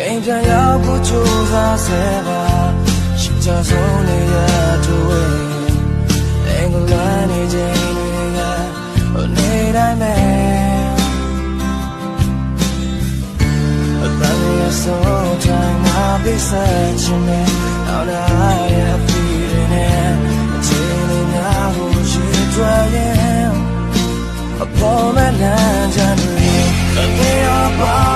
အိမ်ပြန်ရောက်ဖို့ကြိုးစားဆဲပါရှိကြဆုံးနေရတူဝေးအင်္ဂလန်နေခြင်းတွေကနေတိုင်းမဲ့အတန်ရဆုံးတိုင်းမှာပြည့်စက်ခြင်းနဲ့နောက်လာရပြီးနေတဲ့ခြင်းတွေများကိုရှိကြရဲ့အပေါ်မဲ့လမ်းကြတွေအမြင်အပါ